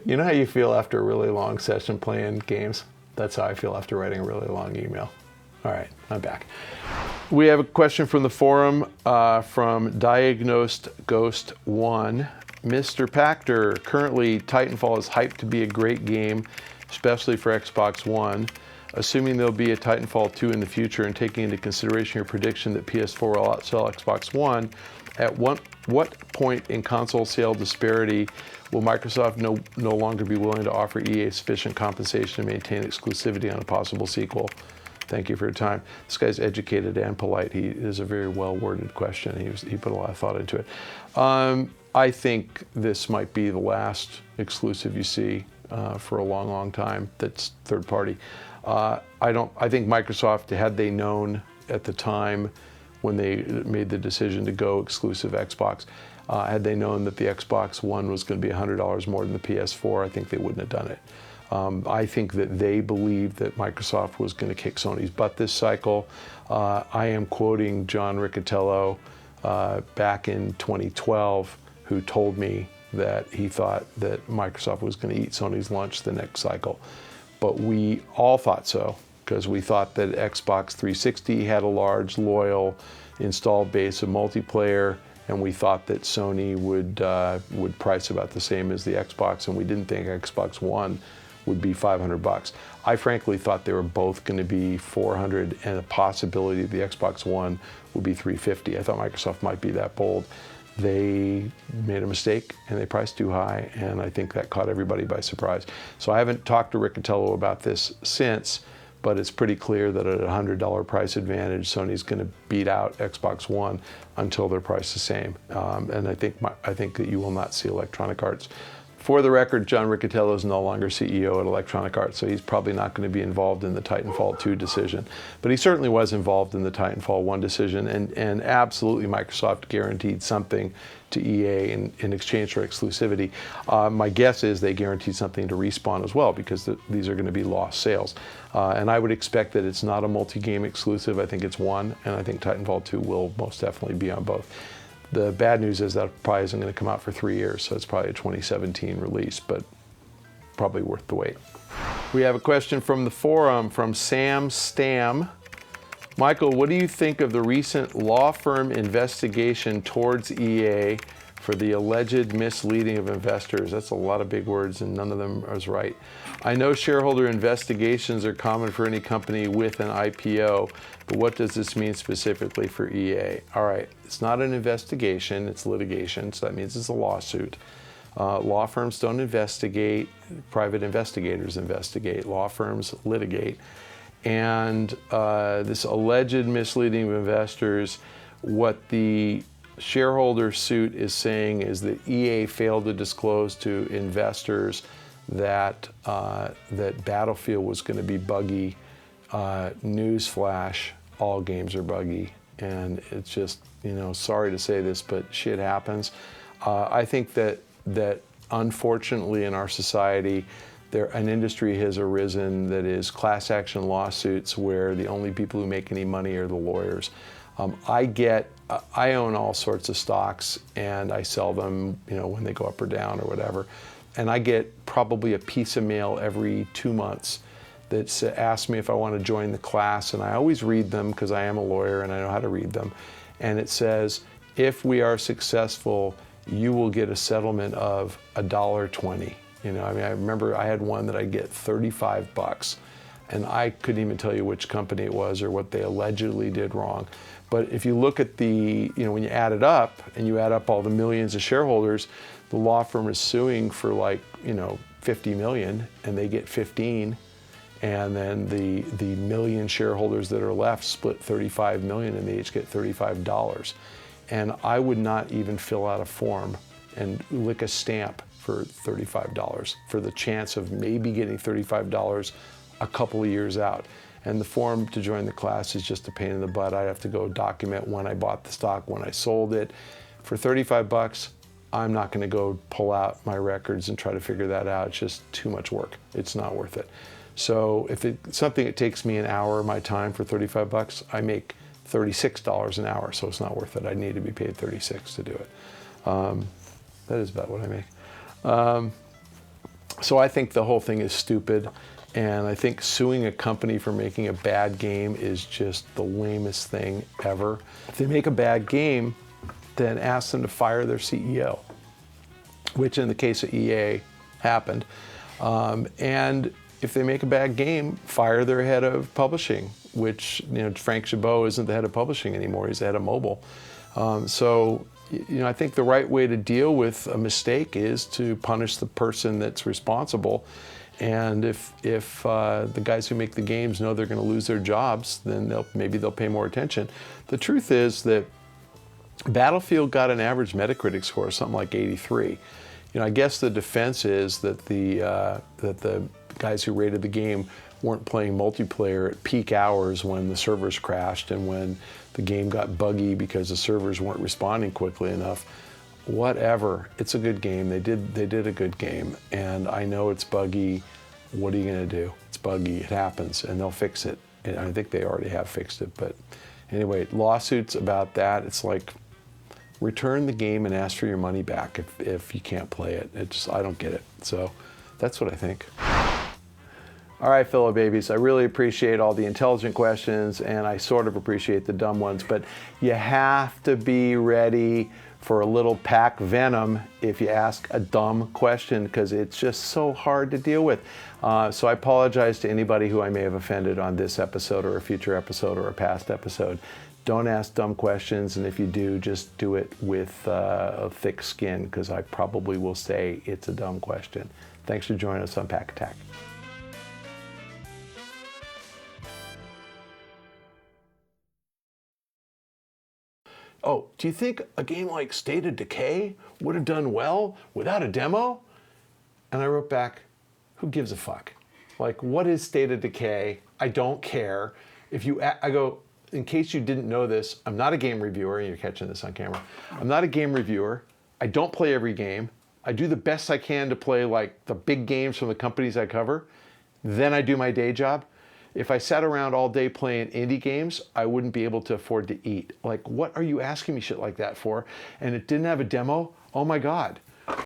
You know how you feel after a really long session playing games? That's how I feel after writing a really long email. All right, I'm back. We have a question from the forum from Diagnosed Ghost 1. Mr. Pachter, currently Titanfall is hyped to be a great game, especially for Xbox One. Assuming there'll be a Titanfall 2 in the future and taking into consideration your prediction that PS4 will outsell Xbox One, at what point in console sale disparity will Microsoft no longer be willing to offer EA sufficient compensation to maintain exclusivity on a possible sequel? Thank you for your time. This guy's educated and polite. He is a very well-worded question. He put a lot of thought into it. I think this might be the last exclusive you see for a long, long time that's third party. I think Microsoft, had they known at the time when they made the decision to go exclusive Xbox, had they known that the Xbox One was going to be $100 more than the PS4, I think they wouldn't have done it. I think that they believed that Microsoft was going to kick Sony's butt this cycle. I am quoting John Riccitiello back in 2012, who told me that he thought that Microsoft was going to eat Sony's lunch the next cycle. But we all thought so, because we thought that Xbox 360 had a large, loyal installed base of multiplayer, and we thought that Sony would price about the same as the Xbox, and we didn't think Xbox One would be $500. I frankly thought they were both going to be $400, and a possibility the Xbox One would be $350. I thought Microsoft might be that bold. They made a mistake and they priced too high, and I think that caught everybody by surprise. So I haven't talked to Riccitiello about this since, but it's pretty clear that at a $100 price advantage, Sony's going to beat out Xbox One until they're priced the same. And I think that you will not see Electronic Arts. For the record, John Riccitiello is no longer CEO at Electronic Arts, so he's probably not going to be involved in the Titanfall 2 decision. But he certainly was involved in the Titanfall 1 decision, and absolutely Microsoft guaranteed something to EA in exchange for exclusivity. My guess is they guaranteed something to Respawn as well, because these are going to be lost sales. And I would expect that it's not a multi-game exclusive. I think it's one, and I think Titanfall 2 will most definitely be on both. The bad news is that probably isn't going to come out for 3 years, so it's probably a 2017 release, but probably worth the wait. We have a question from the forum from Sam Stam. Michael, what do you think of the recent law firm investigation towards EA for the alleged misleading of investors? That's a lot of big words, and none of them is right. I know shareholder investigations are common for any company with an IPO, but what does this mean specifically for EA? All right, it's not an investigation, it's litigation, so that means it's a lawsuit. Law firms don't investigate, private investigators investigate, law firms litigate. And this alleged misleading of investors, what the shareholder suit is saying is that EA failed to disclose to investors that that Battlefield was going to be buggy. Newsflash, all games are buggy, and it's just, sorry to say this, but shit happens. I think that unfortunately in our society, an industry has arisen that is class action lawsuits where the only people who make any money are the lawyers. I own all sorts of stocks, and I sell them, when they go up or down or whatever. And I get probably a piece of mail every 2 months that asks me if I want to join the class, and I always read them because I am a lawyer and I know how to read them. And it says, if we are successful, you will get a settlement of $1.20. I remember I had one that I'd get $35, and I couldn't even tell you which company it was or what they allegedly did wrong. But if you look at when you add it up and you add up all the millions of shareholders, the law firm is suing for 50 million, and they get 15. And then the million shareholders that are left split 35 million, and they each get $35. And I would not even fill out a form and lick a stamp for $35 for the chance of maybe getting $35 a couple of years out. And the form to join the class is just a pain in the butt. I have to go document when I bought the stock, when I sold it. For $35, I'm not going to go pull out my records and try to figure that out. It's just too much work. It's not worth it. So if it's something that takes me an hour of my time for $35, I make $36 an hour, so it's not worth it. I need to be paid $36 to do it. That is about what I make. So I think the whole thing is stupid, and I think suing a company for making a bad game is just the lamest thing ever. If they make a bad game, then ask them to fire their CEO, which in the case of EA happened. And if they make a bad game, fire their head of publishing, which, Frank Chabot isn't the head of publishing anymore, he's the head of mobile. So I think the right way to deal with a mistake is to punish the person that's responsible. And if the guys who make the games know they're going to lose their jobs, then maybe they'll pay more attention. The truth is that Battlefield got an average Metacritic score of something like 83. I guess the defense is that the guys who rated the game weren't playing multiplayer at peak hours when the servers crashed and when the game got buggy because the servers weren't responding quickly enough. Whatever, it's a good game. They did a good game, and I know it's buggy. What are you going to do? It's buggy. It happens, and they'll fix it. And I think they already have fixed it. But anyway, lawsuits about that. It's like, return the game and ask for your money back if you can't play it. I don't get it. So that's what I think. All right, fellow babies, I really appreciate all the intelligent questions, and I sort of appreciate the dumb ones, but you have to be ready for a little pack venom if you ask a dumb question, because it's just so hard to deal with. So I apologize to anybody who I may have offended on this episode or a future episode or a past episode. Don't ask dumb questions, and if you do, just do it with a thick skin, because I probably will say it's a dumb question. Thanks for joining us on Pach-Attack. Oh, do you think a game like State of Decay would have done well without a demo? And I wrote back, who gives a fuck? Like, what is State of Decay? I don't care. I go, in case you didn't know this, I'm not a game reviewer, and you're catching this on camera. I'm not a game reviewer. I don't play every game. I do the best I can to play like the big games from the companies I cover. Then I do my day job. If I sat around all day playing indie games, I wouldn't be able to afford to eat. Like, what are you asking me shit like that for? And it didn't have a demo? Oh my God.